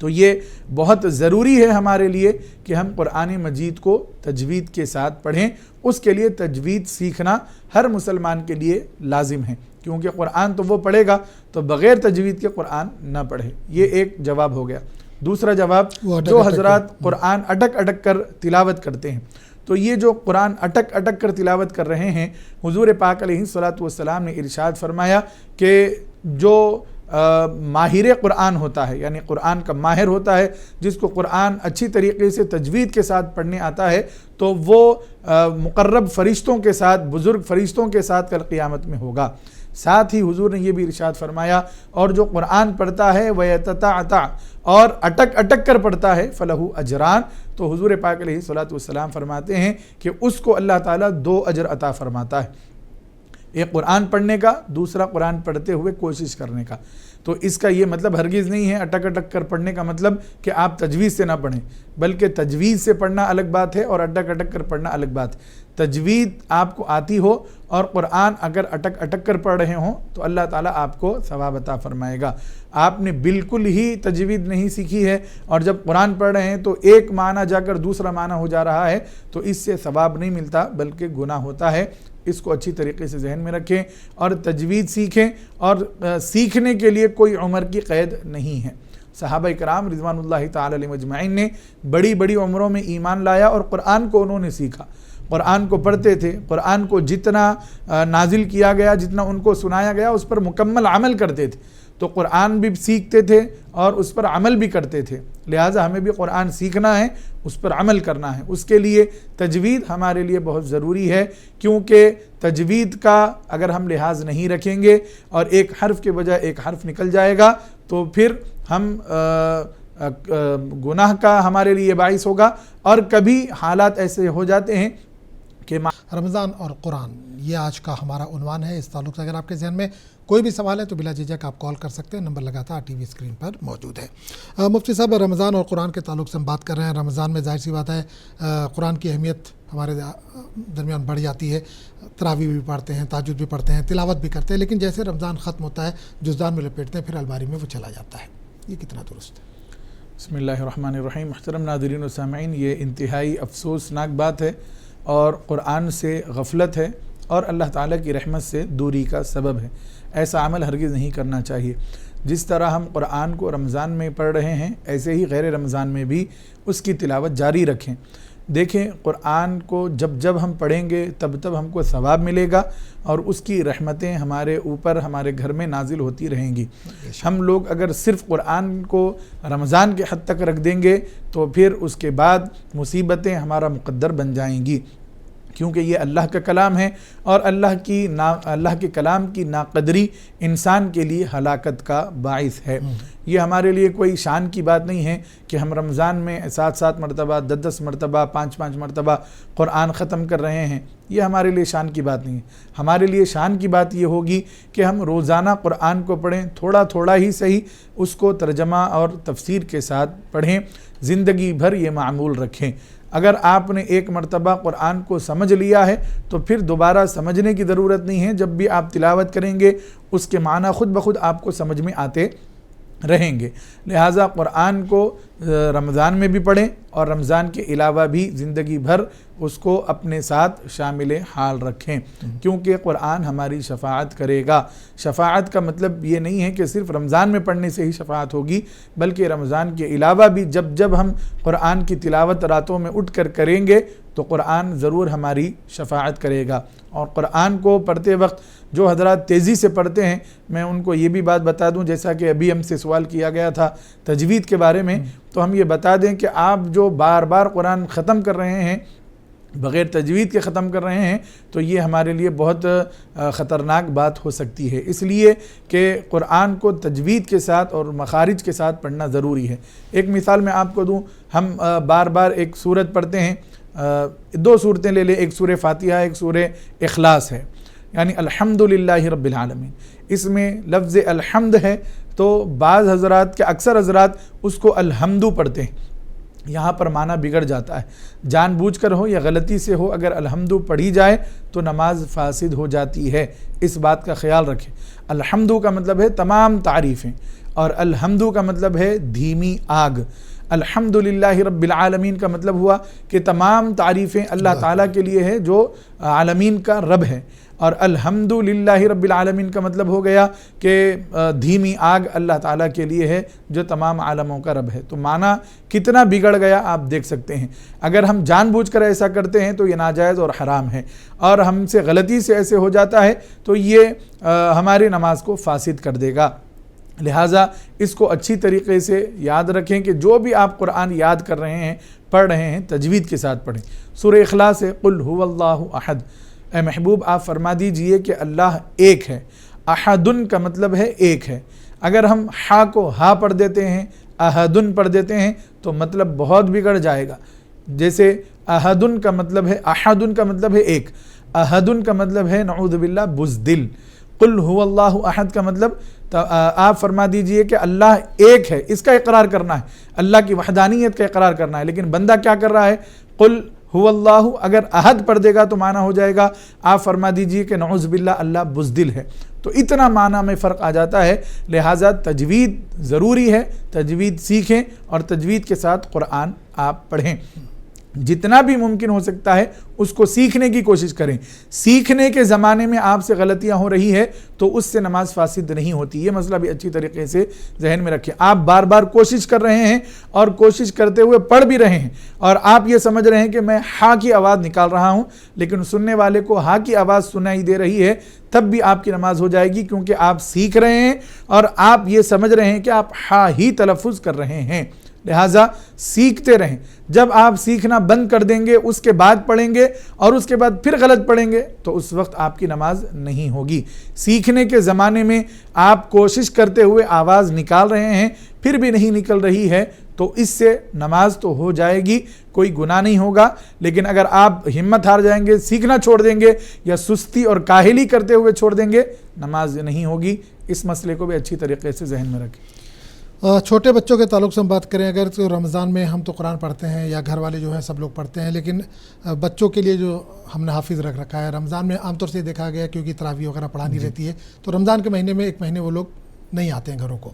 تو یہ بہت ضروری ہے ہمارے لیے کہ ہم قرآن مجید کو تجوید کے ساتھ پڑھیں۔ اس کے لیے تجوید سیکھنا ہر مسلمان کے لیے لازم ہے، کیونکہ قرآن تو وہ پڑھے گا تو بغیر تجوید کے قرآن نہ پڑھے۔ یہ ایک جواب ہو گیا۔ دوسرا جواب، جو حضرات قرآن اٹک اٹک کر تلاوت کرتے ہیں، تو یہ جو قرآن اٹک اٹک کر تلاوت کر رہے ہیں، حضور پاک علیہ الصلوۃ والسلام نے ارشاد فرمایا کہ جو ماہر قرآن ہوتا ہے، یعنی قرآن کا ماہر ہوتا ہے، جس کو قرآن اچھی طریقے سے تجوید کے ساتھ پڑھنے آتا ہے، تو وہ مقرب فرشتوں کے ساتھ، بزرگ فرشتوں کے ساتھ کل قیامت میں ہوگا۔ ساتھ ہی حضور نے یہ بھی ارشاد فرمایا، اور جو قرآن پڑھتا ہے وَيَتَتَعْتَعْ اور اٹک اٹک کر پڑھتا ہے فَلَهُ أَجْرَانِ، تو حضور پاک علیہ الصلوۃ والسلام فرماتے ہیں کہ اس کو اللہ تعالیٰ 2 اجر عطا فرماتا ہے، ایک قرآن پڑھنے کا، دوسرا قرآن پڑھتے ہوئے کوشش کرنے کا۔ تو اس کا یہ مطلب ہرگز نہیں ہے اٹک اٹک کر پڑھنے کا مطلب کہ آپ تجوید سے نہ پڑھیں، بلکہ تجوید سے پڑھنا الگ بات ہے اور اٹک اٹک کر پڑھنا الگ بات ہے۔ تجوید آپ کو آتی ہو اور قرآن اگر اٹک اٹک کر پڑھ رہے ہوں تو اللہ تعالیٰ آپ کو ثواب عطا فرمائے گا۔ آپ نے بالکل ہی تجوید نہیں سیکھی ہے اور جب قرآن پڑھ رہے ہیں تو ایک معنی جا کر دوسرا معنی ہو جا رہا ہے تو اس سے ثواب نہیں ملتا بلکہ گناہ ہوتا ہے۔ اس کو اچھی طریقے سے ذہن میں رکھیں اور تجوید سیکھیں، اور سیکھنے کے لیے کوئی عمر کی قید نہیں ہے۔ صحابہ کرام رضوان اللہ تعالی علیہم اجمعین نے بڑی بڑی عمروں میں ایمان لایا اور قرآن کو انہوں نے سیکھا، قرآن کو پڑھتے تھے، قرآن کو جتنا نازل کیا گیا، جتنا ان کو سنایا گیا اس پر مکمل عمل کرتے تھے۔ تو قرآن بھی سیکھتے تھے اور اس پر عمل بھی کرتے تھے، لہٰذا ہمیں بھی قرآن سیکھنا ہے، اس پر عمل کرنا ہے۔ اس کے لیے تجوید ہمارے لیے بہت ضروری ہے، کیونکہ تجوید کا اگر ہم لحاظ نہیں رکھیں گے اور ایک حرف کے بجائے ایک حرف نکل جائے گا تو پھر ہم گناہ کا ہمارے لیے باعث ہوگا، اور کبھی حالات ایسے ہو جاتے ہیں کہ رمضان اور قرآن، یہ آج کا ہمارا عنوان ہے۔ اس تعلق سے اگر آپ کے ذہن میں کوئی بھی سوال ہے تو بلا جھجک آپ کال کر سکتے ہیں، نمبر لگاتار ٹی وی اسکرین پر موجود ہے۔ مفتی صاحب، رمضان اور قرآن کے تعلق سے ہم بات کر رہے ہیں۔ رمضان میں ظاہر سی بات ہے قرآن کی اہمیت ہمارے درمیان بڑھ جاتی ہے، تراویح بھی پڑھتے ہیں، تہجد بھی پڑھتے ہیں، تلاوت بھی کرتے ہیں، لیکن جیسے رمضان ختم ہوتا ہے جزدان میں لپیٹتے ہیں، پھر الماری میں وہ چلا جاتا ہے، یہ کتنا درست ہے؟ بسم اللہ الرحمن الرحیم۔ محترم ناظرین و سامعین، یہ انتہائی افسوسناک بات ہے اور قرآن سے غفلت ہے اور اللہ تعالیٰ کی رحمت سے دوری کا سبب ہے۔ ایسا عمل ہرگز نہیں کرنا چاہیے۔ جس طرح ہم قرآن کو رمضان میں پڑھ رہے ہیں ایسے ہی غیر رمضان میں بھی اس کی تلاوت جاری رکھیں۔ دیکھیں، قرآن کو جب جب ہم پڑھیں گے تب تب ہم کو ثواب ملے گا اور اس کی رحمتیں ہمارے اوپر، ہمارے گھر میں نازل ہوتی رہیں گی۔ ہم لوگ اگر صرف قرآن کو رمضان کے حد تک رکھ دیں گے تو پھر اس کے بعد مصیبتیں ہمارا مقدر بن جائیں گی، کیونکہ یہ اللہ کا کلام ہے اور اللہ کے کلام کی ناقدری انسان کے لیے ہلاکت کا باعث ہے۔ یہ ہمارے لیے کوئی شان کی بات نہیں ہے کہ ہم رمضان میں 7 مرتبہ، 10 مرتبہ، 5 مرتبہ قرآن ختم کر رہے ہیں، یہ ہمارے لیے شان کی بات نہیں ہے۔ ہمارے لیے شان کی بات یہ ہوگی کہ ہم روزانہ قرآن کو پڑھیں، تھوڑا تھوڑا ہی صحیح، اس کو ترجمہ اور تفسیر کے ساتھ پڑھیں، زندگی بھر یہ معمول رکھیں۔ اگر آپ نے 1 مرتبہ قرآن کو سمجھ لیا ہے تو پھر دوبارہ سمجھنے کی ضرورت نہیں ہے۔ جب بھی آپ تلاوت کریں گے اس کے معنی خود بخود آپ کو سمجھ میں آتے رہیں گے۔ لہٰذا قرآن کو رمضان میں بھی پڑھیں اور رمضان کے علاوہ بھی زندگی بھر اس کو اپنے ساتھ شامل حال رکھیں، کیونکہ قرآن ہماری شفاعت کرے گا۔ شفاعت کا مطلب یہ نہیں ہے کہ صرف رمضان میں پڑھنے سے ہی شفاعت ہوگی، بلکہ رمضان کے علاوہ بھی جب ہم قرآن کی تلاوت راتوں میں اٹھ کر کریں گے تو قرآن ضرور ہماری شفاعت کرے گا۔ اور قرآن کو پڑھتے وقت جو حضرات تیزی سے پڑھتے ہیں، میں ان کو یہ بھی بات بتا دوں، جیسا کہ ابھی ہم سے سوال کیا گیا تھا تجوید کے بارے میں، تو ہم یہ بتا دیں کہ آپ جو بار بار قرآن ختم کر رہے ہیں، بغیر تجوید کے ختم کر رہے ہیں، تو یہ ہمارے لیے بہت خطرناک بات ہو سکتی ہے، اس لیے کہ قرآن کو تجوید کے ساتھ اور مخارج کے ساتھ پڑھنا ضروری ہے۔ ایک مثال میں آپ کو دوں، ہم بار بار ایک سورت پڑھتے ہیں، دو صورتیں لے لیں، ایک سورہ فاتحہ ایک سورہ اخلاص ہے، یعنی الحمدللہ رب العالمین، اس میں لفظ الحمد ہے، تو بعض حضرات کے اکثر حضرات اس کو الحمدو پڑھتے ہیں، یہاں پر معنی بگڑ جاتا ہے، جان بوجھ کر ہو یا غلطی سے ہو، اگر الحمدو پڑھی جائے تو نماز فاسد ہو جاتی ہے، اس بات کا خیال رکھیں۔ الحمدو کا مطلب ہے تمام تعریفیں، اور الحمدو کا مطلب ہے دھیمی آگ۔ الحمدللہ رب العالمین کا مطلب ہوا کہ تمام تعریفیں اللہ تعالیٰ کے لیے ہے جو عالمین کا رب ہے، اور الحمدللہ رب العالمین کا مطلب ہو گیا کہ دھیمی آگ اللہ تعالیٰ کے لیے ہے جو تمام عالموں کا رب ہے۔ تو معنی کتنا بگڑ گیا آپ دیکھ سکتے ہیں۔ اگر ہم جان بوجھ کر ایسا کرتے ہیں تو یہ ناجائز اور حرام ہے، اور ہم سے غلطی سے ایسے ہو جاتا ہے تو یہ ہماری نماز کو فاسد کر دے گا۔ لہٰذا اس کو اچھی طریقے سے یاد رکھیں کہ جو بھی آپ قرآن یاد کر رہے ہیں، پڑھ رہے ہیں، تجوید کے ساتھ پڑھیں۔ سورہ اخلاص ہے، قل هو اللہ احد، اے محبوب آپ فرما دیجئے کہ اللہ ایک ہے۔ احدن کا مطلب ہے ایک ہے۔ اگر ہم ہا کو ہا پڑھ دیتے ہیں، احدن پڑھ دیتے ہیں تو مطلب بہت بگڑ جائے گا۔ جیسے احدن کا مطلب ہے، احدن کا مطلب ہے ایک، احدن کا مطلب ہے نعوذ باللہ بزدل۔ قل هو اللہ احد کا مطلب آپ فرما دیجئے کہ اللہ ایک ہے، اس کا اقرار کرنا ہے، اللہ کی وحدانیت کا اقرار کرنا ہے، لیکن بندہ کیا کر رہا ہے؟ قل هو اللہ، اگر احد پڑھ دے گا تو معنی ہو جائے گا، آپ فرما دیجئے کہ نعوذ باللہ اللہ بزدل ہے۔ تو اتنا معنی میں فرق آ جاتا ہے، لہٰذا تجوید ضروری ہے، تجوید سیکھیں اور تجوید کے ساتھ قرآن آپ پڑھیں، جتنا بھی ممکن ہو سکتا ہے اس کو سیکھنے کی کوشش کریں۔ سیکھنے کے زمانے میں آپ سے غلطیاں ہو رہی ہے تو اس سے نماز فاسد نہیں ہوتی، یہ مسئلہ بھی اچھی طریقے سے ذہن میں رکھیں۔ آپ بار بار کوشش کر رہے ہیں اور کوشش کرتے ہوئے پڑھ بھی رہے ہیں، اور آپ یہ سمجھ رہے ہیں کہ میں ہا کی آواز نکال رہا ہوں، لیکن سننے والے کو ہا کی آواز سنائی دے رہی ہے، تب بھی آپ کی نماز ہو جائے گی، کیونکہ آپ سیکھ رہے ہیں اور آپ یہ سمجھ رہے ہیں کہ آپ ہا ہی تلفظ کر رہے ہیں۔ لہٰذا سیکھتے رہیں، جب آپ سیکھنا بند کر دیں گے، اس کے بعد پڑھیں گے اور اس کے بعد پھر غلط پڑھیں گے تو اس وقت آپ کی نماز نہیں ہوگی۔ سیکھنے کے زمانے میں آپ کوشش کرتے ہوئے آواز نکال رہے ہیں، پھر بھی نہیں نکل رہی ہے تو اس سے نماز تو ہو جائے گی، کوئی گناہ نہیں ہوگا، لیکن اگر آپ ہمت ہار جائیں گے، سیکھنا چھوڑ دیں گے یا سستی اور کاہلی کرتے ہوئے چھوڑ دیں گے، نماز نہیں ہوگی۔ اس مسئلے کو بھی اچھی طریقے سے ذہن میں رکھیں۔ چھوٹے بچوں کے تعلق سے ہم بات کریں، اگر تو رمضان میں ہم تو قرآن پڑھتے ہیں یا گھر والے جو ہیں سب لوگ پڑھتے ہیں، لیکن بچوں کے لیے جو ہم نے حافظ رکھ رکھا ہے، رمضان میں عام طور سے دیکھا گیا کیونکہ تراویح وغیرہ پڑھانی رہتی ہے تو رمضان کے مہینے میں ایک مہینے وہ لوگ نہیں آتے ہیں گھروں کو،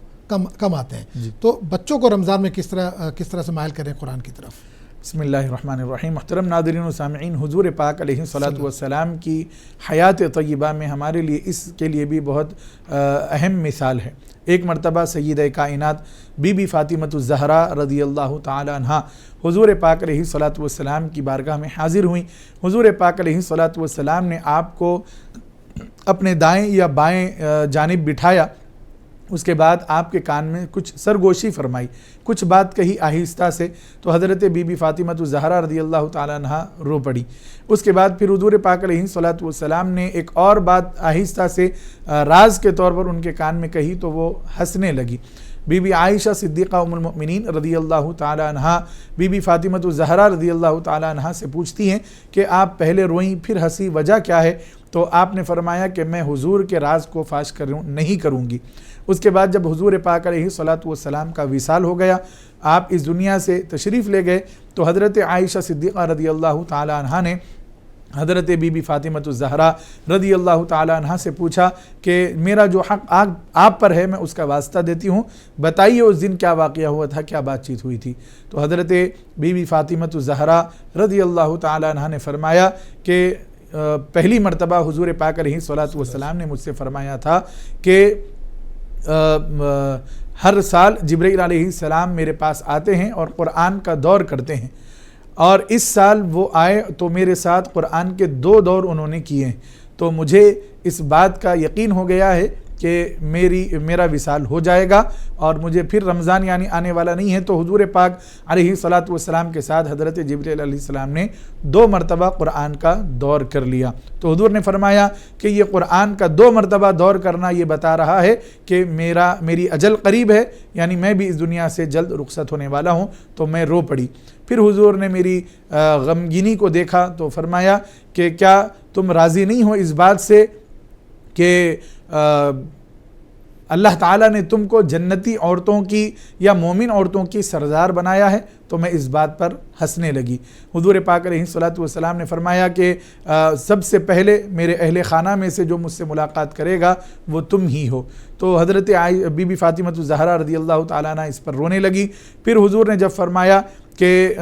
کم آتے ہیں، تو بچوں کو رمضان میں کس طرح سے مائل کریں قرآن کی طرف؟ بسم اللہ الرحمن الرحیم۔ محترم ناظرین و سامعین، حضور پاک علیہ الصلاۃ والسلام کی حیات طیبہ میں ہمارے لیے اس کے لیے بھی بہت اہم مثال ہے۔ ایک مرتبہ سیدہ کائنات بی بی فاطمۃ الزہرا رضی اللہ تعالی عنہا حضور پاک علیہ الصلاۃ والسلام کی بارگاہ میں حاضر ہوئیں۔ حضور پاک علیہ الصلاۃ والسلام نے آپ کو اپنے دائیں یا بائیں جانب بٹھایا، اس کے بعد آپ کے کان میں کچھ سرگوشی فرمائی، کچھ بات کہی آہستہ سے، تو حضرت بی بی فاطمۃ الزہرا رضی اللہ تعالیٰ عنہا رو پڑی۔ اس کے بعد پھر حضور پاک علیہ الصلاۃ والسلام نے ایک اور بات آہستہ سے راز کے طور پر ان کے کان میں کہی تو وہ ہنسنے لگی۔ بی بی عائشہ صدیقہ ام المؤمنین رضی اللہ تعالیٰ عنہا بی بی فاطمۃ الزہرا رضی اللہ تعالیٰ عنہا سے پوچھتی ہیں کہ آپ پہلے روئیں پھر ہنسی، وجہ کیا ہے؟ تو آپ نے فرمایا کہ میں حضور کے راز کو فاش نہیں کروں گی۔ اس کے بعد جب حضور پاک علیہ الصلاۃ والسلام کا وصال ہو گیا، آپ اس دنیا سے تشریف لے گئے، تو حضرت عائشہ صدیقہ رضی اللہ تعالی عنہا نے حضرت بی بی فاطمۃ الزہرا رضی اللہ تعالیٰ عنہ سے پوچھا کہ میرا جو حق آپ پر ہے میں اس کا واسطہ دیتی ہوں، بتائیے اس دن کیا واقعہ ہوا تھا، کیا بات چیت ہوئی تھی۔ تو حضرت بی بی فاطمۃ الزہرا رضی اللہ تعالیٰ عنہ نے فرمایا کہ پہلی مرتبہ حضور پاک علیہ الصلوۃ والسلام نے مجھ سے فرمایا تھا کہ ہر سال جبرائیل علیہ السلام میرے پاس آتے ہیں اور قرآن کا دور کرتے ہیں، اور اس سال وہ آئے تو میرے ساتھ قرآن کے 2 دور انہوں نے کیے ہیں، تو مجھے اس بات کا یقین ہو گیا ہے کہ میرا وصال ہو جائے گا اور مجھے پھر رمضان یعنی آنے والا نہیں ہے۔ تو حضور پاک علیہ الصلوۃ والسلام کے ساتھ حضرت جبرائیل علیہ السلام نے 2 مرتبہ قرآن کا دور کر لیا۔ تو حضور نے فرمایا کہ یہ قرآن کا 2 مرتبہ دور کرنا یہ بتا رہا ہے کہ میری اجل قریب ہے، یعنی میں بھی اس دنیا سے جلد رخصت ہونے والا ہوں۔ تو میں رو پڑی۔ پھر حضور نے میری غمگینی کو دیکھا تو فرمایا کہ کیا تم راضی نہیں ہو اس بات سے کہ اللہ تعالیٰ نے تم کو جنتی عورتوں کی یا مومن عورتوں کی سردار بنایا ہے؟ تو میں اس بات پر ہنسنے لگی۔ حضور پاک علیہ الصلوۃ والسلام نے فرمایا کہ سب سے پہلے میرے اہل خانہ میں سے جو مجھ سے ملاقات کرے گا وہ تم ہی ہو۔ تو حضرت بی بی فاطمۃ الزہرا رضی اللہ تعالیٰ عنہ اس پر رونے لگی۔ پھر حضور نے جب فرمایا کہ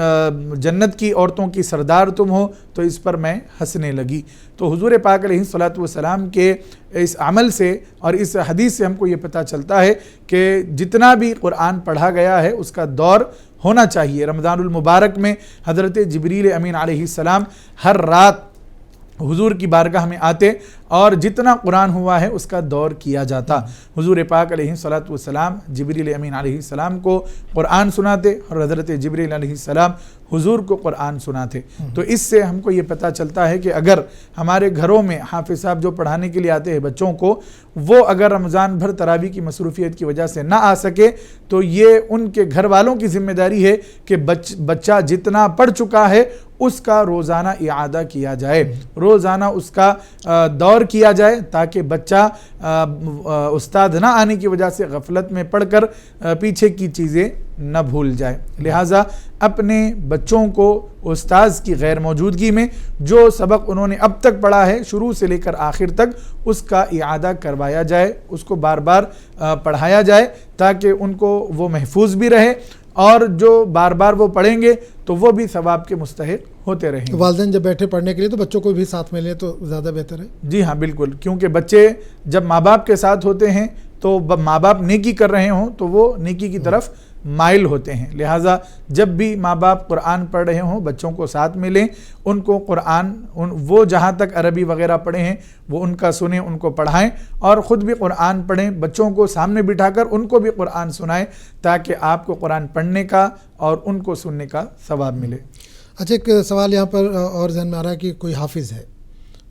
جنت کی عورتوں کی سردار تم ہو تو اس پر میں ہنسنے لگی۔ تو حضور پاک علیہ الصلوۃ والسلام کے اس عمل سے اور اس حدیث سے ہم کو یہ پتہ چلتا ہے کہ جتنا بھی قرآن پڑھا گیا ہے اس کا دور ہونا چاہیے۔ رمضان المبارک میں حضرت جبریل امین علیہ السلام ہر رات حضور کی بارگاہ میں آتے اور جتنا قرآن ہوا ہے اس کا دور کیا جاتا۔ حضور پاک علیہ الصلوۃ والسلام جبریل امین علیہ السلام کو قرآن سناتے اور حضرت جبریل علیہ السلام حضور کو قرآن سناتے۔ تو اس سے ہم کو یہ پتہ چلتا ہے کہ اگر ہمارے گھروں میں حافظ صاحب جو پڑھانے کے لیے آتے ہیں بچوں کو، وہ اگر رمضان بھر تراویح کی مصروفیت کی وجہ سے نہ آ سکے تو یہ ان کے گھر والوں کی ذمہ داری ہے کہ بچہ جتنا پڑھ چکا ہے اس کا روزانہ اعادہ کیا جائے، روزانہ اس کا دور کیا جائے، تاکہ بچہ استاد نہ آنے کی وجہ سے غفلت میں پڑھ کر پیچھے کی چیزیں نہ بھول جائے۔ لہٰذا اپنے بچوں کو استاذ کی غیر موجودگی میں جو سبق انہوں نے اب تک پڑھا ہے شروع سے لے کر آخر تک اس کا اعادہ کروایا جائے، اس کو بار بار پڑھایا جائے تاکہ ان کو وہ محفوظ بھی رہے، اور جو بار بار وہ پڑھیں گے تو وہ بھی ثواب کے مستحق ہوتے رہیں گے۔ والدین جب بیٹھے پڑھنے کے لیے تو بچوں کو بھی ساتھ میں لیں تو زیادہ بہتر ہے۔ جی ہاں بالکل، کیونکہ بچے جب ماں باپ کے ساتھ ہوتے ہیں تو ماں باپ نیکی کر رہے ہوں تو وہ نیکی کی طرف مائل ہوتے ہیں۔ لہٰذا جب بھی ماں باپ قرآن پڑھ رہے ہوں بچوں کو ساتھ میں لیں، ان کو قرآن وہ جہاں تک عربی وغیرہ پڑھے ہیں وہ ان کا سنیں، ان کو پڑھائیں، اور خود بھی قرآن پڑھیں، بچوں کو سامنے بٹھا کر ان کو بھی قرآن سنائیں تاکہ آپ کو قرآن پڑھنے کا اور ان کو سننے کا ثواب ملے۔ اچھا، ایک سوال یہاں پر اور ذہن میں آ رہا ہے کہ کوئی حافظ ہے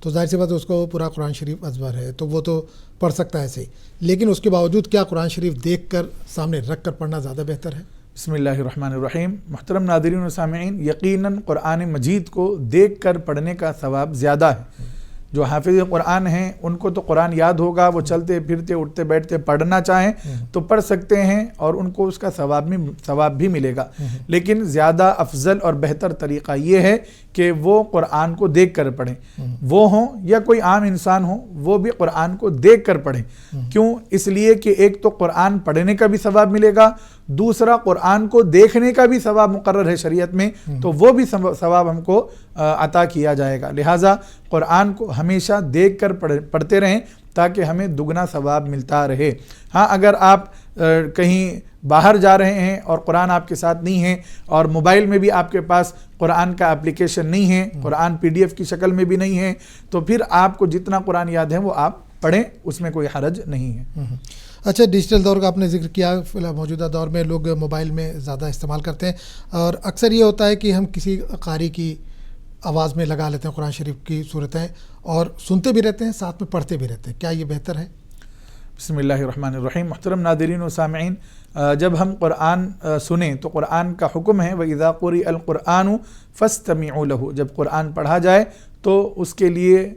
تو ظاہر سی بات ہے اس کو پورا قرآن شریف ازبر ہے تو وہ تو پڑھ سکتا ہے ایسے ہی، لیکن اس کے باوجود کیا قرآن شریف دیکھ کر سامنے رکھ کر پڑھنا زیادہ بہتر ہے؟ بسم اللہ الرحمن الرحیم۔ محترم ناظرین و سامعین، یقیناً قرآن مجید کو دیکھ کر پڑھنے کا ثواب زیادہ ہے۔ جو حافظ قرآن ہیں ان کو تو قرآن یاد ہوگا، وہ چلتے پھرتے اٹھتے بیٹھتے پڑھنا چاہیں تو پڑھ سکتے ہیں اور ان کو اس کا ثواب بھی ملے گا، لیکن زیادہ افضل اور بہتر طریقہ یہ ہے کہ وہ قرآن کو دیکھ کر پڑھیں، وہ ہوں یا کوئی عام انسان ہو وہ بھی قرآن کو دیکھ کر پڑھیں۔ کیوں؟ اس لیے کہ ایک تو قرآن پڑھنے کا بھی ثواب ملے گا، دوسرا قرآن کو دیکھنے کا بھی ثواب مقرر ہے شریعت میں، تو وہ بھی ثواب ہم کو عطا کیا جائے گا۔ لہٰذا قرآن کو ہمیشہ دیکھ کر پڑھتے رہیں تاکہ ہمیں دگنا ثواب ملتا رہے۔ ہاں، اگر آپ کہیں باہر جا رہے ہیں اور قرآن آپ کے ساتھ نہیں ہے اور موبائل میں بھی آپ کے پاس قرآن کا اپلیکیشن نہیں ہے، قرآن PDF کی شکل میں بھی نہیں ہے، تو پھر آپ کو جتنا قرآن یاد ہے وہ آپ پڑھیں، اس میں کوئی حرج نہیں ہے۔ اچھا، ڈیجیٹل دور کا آپ نے ذکر کیا، فی الحال موجودہ دور میں لوگ موبائل میں زیادہ استعمال کرتے ہیں اور اکثر یہ ہوتا ہے کہ ہم کسی قاری کی آواز میں لگا لیتے ہیں قرآن شریف کی صورتیں اور سنتے بھی رہتے ہیں ساتھ میں پڑھتے بھی رہتے ہیں، کیا یہ بہتر ہے؟ بسم اللہ الرحمن الرحیم۔ محترم ناظرین و سامعین، جب ہم قرآن سنیں تو قرآن کا حکم ہے وَإِذَا قُرِئَ الْقُرْآنُ فَاسْتَمِعُوا لَهُ، جب قرآن پڑھا جائے تو اس کے لیے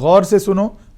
غور سے سنو،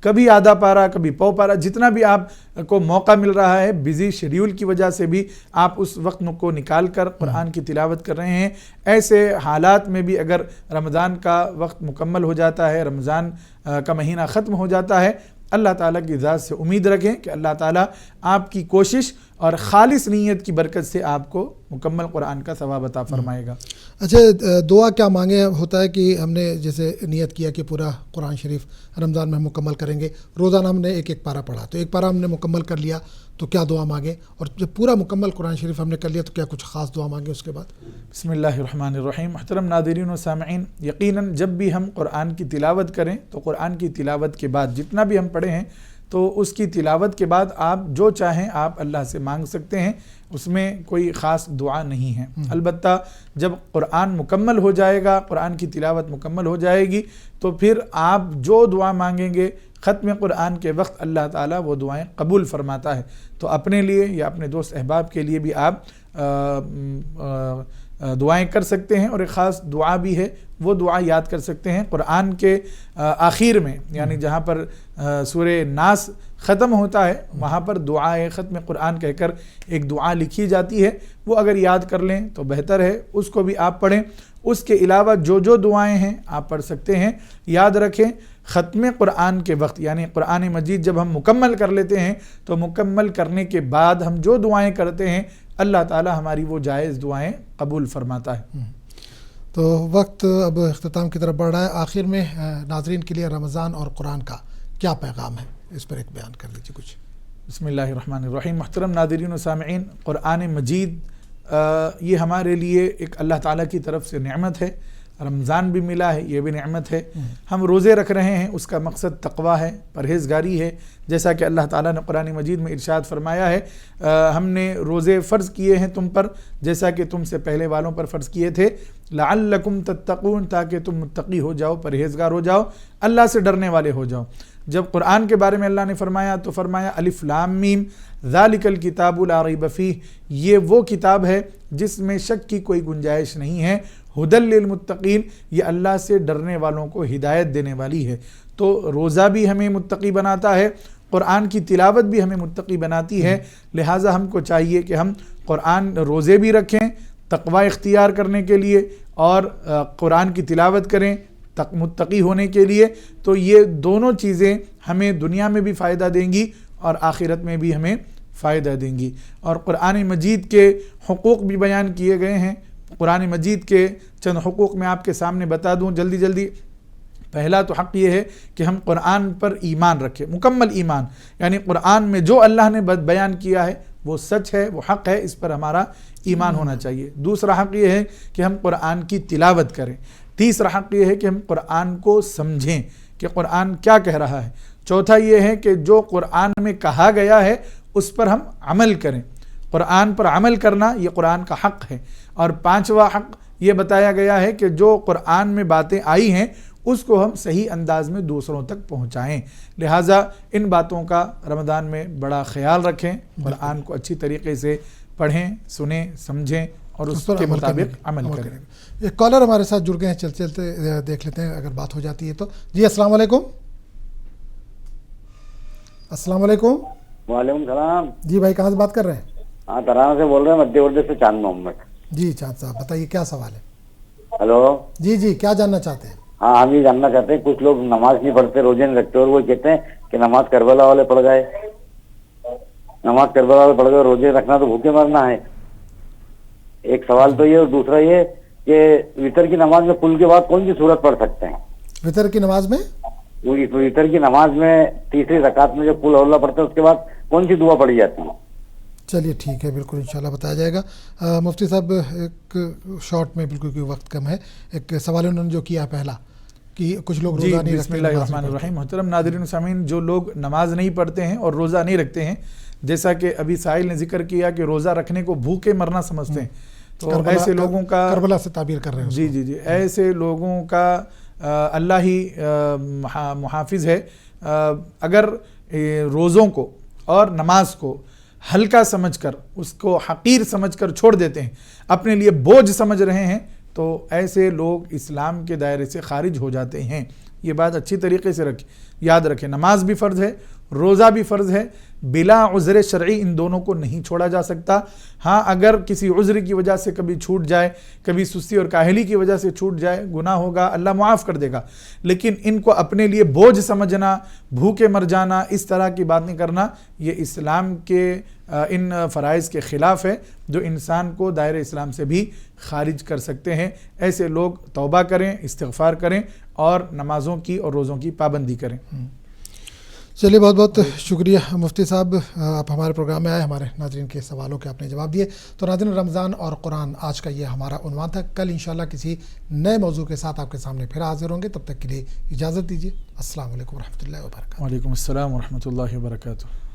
کبھی آدھا پارہ کبھی پو پارہ، جتنا بھی آپ کو موقع مل رہا ہے، بزی شیڈیول کی وجہ سے بھی آپ اس وقت کو نکال کر قرآن کی تلاوت کر رہے ہیں۔ ایسے حالات میں بھی اگر رمضان کا وقت مکمل ہو جاتا ہے، رمضان کا مہینہ ختم ہو جاتا ہے، اللہ تعالیٰ کی ذات سے امید رکھیں کہ اللہ تعالیٰ آپ کی کوشش اور خالص نیت کی برکت سے آپ کو مکمل قرآن کا ثواب عطا فرمائے گا۔ اچھا، دعا کیا مانگے؟ ہوتا ہے کہ ہم نے جیسے نیت کیا کہ پورا قرآن شریف رمضان میں ہم مکمل کریں گے، روزانہ ہم نے ایک پارہ پڑھا، تو ایک پارہ ہم نے مکمل کر لیا تو کیا دعا مانگے؟ اور جب پورا مکمل قرآن شریف ہم نے کر لیا تو کیا کچھ خاص دعا مانگے اس کے بعد؟ بسم اللہ الرحمن الرحیم۔ محترم ناظرین و سامعین، یقیناً جب بھی ہم قرآن کی تلاوت کریں تو قرآن کی تلاوت کے بعد جتنا بھی ہم پڑھے ہیں تو اس کی تلاوت کے بعد آپ جو چاہیں آپ اللہ سے مانگ سکتے ہیں، اس میں کوئی خاص دعا نہیں ہے۔ البتہ جب قرآن مکمل ہو جائے گا، قرآن کی تلاوت مکمل ہو جائے گی، تو پھر آپ جو دعا مانگیں گے ختم قرآن کے وقت اللہ تعالیٰ وہ دعائیں قبول فرماتا ہے۔ تو اپنے لیے یا اپنے دوست احباب کے لیے بھی آپ دعائیں کر سکتے ہیں، اور ایک خاص دعا بھی ہے، وہ دعا یاد کر سکتے ہیں۔ قرآن کے آخر میں، یعنی جہاں پر سورہ ناس ختم ہوتا ہے، وہاں پر دعائے ختم قرآن کہہ کر ایک دعا لکھی جاتی ہے، وہ اگر یاد کر لیں تو بہتر ہے، اس کو بھی آپ پڑھیں۔ اس کے علاوہ جو دعائیں ہیں آپ پڑھ سکتے ہیں۔ یاد رکھیں، ختم قرآن کے وقت، یعنی قرآن مجید جب ہم مکمل کر لیتے ہیں تو مکمل کرنے کے بعد ہم جو دعائیں کرتے ہیں اللہ تعالی ہماری وہ جائز دعائیں قبول فرماتا ہے۔ تو وقت اب اختتام کی طرف بڑھ رہا ہے، آخر میں ناظرین کے لیے رمضان اور قرآن کا کیا پیغام ہے، اس پر ایک بیان کر دیجیے کچھ۔ بسم اللہ الرحمن الرحیم۔ محترم ناظرین و سامعین، قرآن مجید یہ ہمارے لیے ایک اللہ تعالیٰ کی طرف سے نعمت ہے۔ رمضان بھی ملا ہے، یہ بھی نعمت ہے۔ ہم روزے رکھ رہے ہیں، اس کا مقصد تقویٰ ہے، پرہیزگاری ہے، جیسا کہ اللہ تعالیٰ نے قرآن مجید میں ارشاد فرمایا ہے، ہم نے روزے فرض کیے ہیں تم پر جیسا کہ تم سے پہلے والوں پر فرض کیے تھے، لعلکم تتقون، تاکہ تم متقی ہو جاؤ، پرہیزگار ہو جاؤ، اللہ سے ڈرنے والے ہو جاؤ۔ جب قرآن کے بارے میں اللہ نے فرمایا تو فرمایا الف لام میم ذالک الکتاب لا ریب فیہ، یہ وہ کتاب ہے جس میں شک کی کوئی گنجائش نہیں ہے، ھدی للمتقین، یہ اللہ سے ڈرنے والوں کو ہدایت دینے والی ہے۔ تو روزہ بھی ہمیں متقی بناتا ہے، قرآن کی تلاوت بھی ہمیں متقی بناتی ہے، لہٰذا ہم کو چاہیے کہ ہم قرآن روزے بھی رکھیں تقوی اختیار کرنے کے لیے، اور قرآن کی تلاوت کریں متقی ہونے کے لیے۔ تو یہ دونوں چیزیں ہمیں دنیا میں بھی فائدہ دیں گی اور آخرت میں بھی ہمیں فائدہ دیں گی۔ اور قرآن مجید کے حقوق بھی بیان کیے گئے ہیں۔ قرآن مجید کے چند حقوق میں آپ کے سامنے بتا دوں جلدی۔ پہلا تو حق یہ ہے کہ ہم قرآن پر ایمان رکھیں، مکمل ایمان، یعنی قرآن میں جو اللہ نے بیان کیا ہے وہ سچ ہے، وہ حق ہے، اس پر ہمارا ایمان ہونا چاہیے۔ دوسرا حق یہ ہے کہ ہم قرآن کی تلاوت کریں۔ تیسرا حق یہ ہے کہ ہم قرآن کو سمجھیں کہ قرآن کیا کہہ رہا ہے۔ چوتھا یہ ہے کہ جو قرآن میں کہا گیا ہے اس پر ہم عمل کریں، قرآن پر عمل کرنا یہ قرآن کا حق ہے۔ اور پانچواں حق یہ بتایا گیا ہے کہ جو قرآن میں باتیں آئی ہیں اس کو ہم صحیح انداز میں دوسروں تک پہنچائیں۔ لہٰذا ان باتوں کا رمضان میں بڑا خیال رکھیں، قرآن کو اچھی طریقے سے پڑھیں، سنیں، سمجھیں اور اس کے مطابق عمل کریں۔ ایک کالر ہمارے ساتھ جڑ گئے ہیں، چلتے دیکھ لیتے ہیں اگر بات ہو جاتی ہے تو۔ جی السلام علیکم۔ السلام علیکم۔ وعلیکم السلام۔ جی بھائی کہاں سے بات کر رہے ہیں؟ ہاں ترانہ سے بول رہے ہیں، مدھیہ پردیش سے چاند محمد۔ جی چاند صاحب بتائیے کیا سوال ہے؟ ہلو جی کیا جاننا چاہتے ہیں؟ ہاں ہم یہ جاننا چاہتے ہیں، کچھ لوگ نماز نہیں پڑھتے، روزے نہیں رکھتے، اور وہ کہتے ہیں کہ نماز کربلا والے پڑھ گئے، نماز کربلا والے پڑھ گئے، روزے رکھنا تو بھوکے مرنا ہے۔ ایک سوال تو یہ، اور دوسرا یہ کہ وطر کی نماز میں کل کے بعد کون سی صورت پڑھ سکتے ہیں؟ وطر کی نماز میں وطر کی نماز میں تیسری رکعت میں جو قل اعوذ پڑھتے ہیں اس کے بعد کون سی دعا پڑھی جاتی ہے؟ چلیے ٹھیک ہے، بالکل انشاءاللہ بتایا جائے گا۔ مفتی صاحب ایک شارٹ میں، بالکل کوئی وقت کم ہے، ایک سوال انہوں نے جو کیا پہلا کہ کچھ لوگ روزہ نہیں رکھتے۔ بسم اللہ الرحمن الرحیم۔ محترم ناظرین و سامعین، جو لوگ نماز نہیں پڑھتے ہیں اور روزہ نہیں رکھتے ہیں، جیسا کہ ابھی سائل نے ذکر کیا کہ روزہ رکھنے کو بھوکے مرنا سمجھتے ہیں، تو ایسے لوگوں کا کربلا سے تعبیر کر رہے ہیں۔ جی ایسے لوگوں کا اللہ ہی محافظ ہے۔ اگر روزوں کو اور نماز کو ہلکا سمجھ کر، اس کو حقیر سمجھ کر چھوڑ دیتے ہیں، اپنے لیے بوجھ سمجھ رہے ہیں، تو ایسے لوگ اسلام کے دائرے سے خارج ہو جاتے ہیں۔ یہ بات اچھی طریقے سے یاد رکھیں. نماز بھی فرض ہے, روزہ بھی فرض ہے, بلا عذر شرعی ان دونوں کو نہیں چھوڑا جا سکتا. ہاں اگر کسی عذر کی وجہ سے کبھی چھوٹ جائے, کبھی سستی اور کاہلی کی وجہ سے چھوٹ جائے, گناہ ہوگا, اللہ معاف کر دے گا, لیکن ان کو اپنے لیے بوجھ سمجھنا, بھوکے مر جانا, اس طرح کی بات نہیں کرنا, یہ اسلام کے ان فرائض کے خلاف ہے جو انسان کو دائرہ اسلام سے بھی خارج کر سکتے ہیں. ایسے لوگ توبہ کریں, استغفار کریں اور نمازوں کی اور روزوں کی پابندی کریں. چلیے بہت بہت شکریہ مفتی صاحب, آپ ہمارے پروگرام میں آئے, ہمارے ناظرین کے سوالوں کے آپ نے جواب دیے. تو ناظرین, رمضان اور قرآن آج کا یہ ہمارا عنوان تھا. کل انشاءاللہ کسی نئے موضوع کے ساتھ آپ کے سامنے پھر حاضر ہوں گے. تب تک کے لیے اجازت دیجیے. السلام علیکم ورحمۃ اللہ وبرکاتہ. وعلیکم السلام ورحمۃ اللہ وبرکاتہ.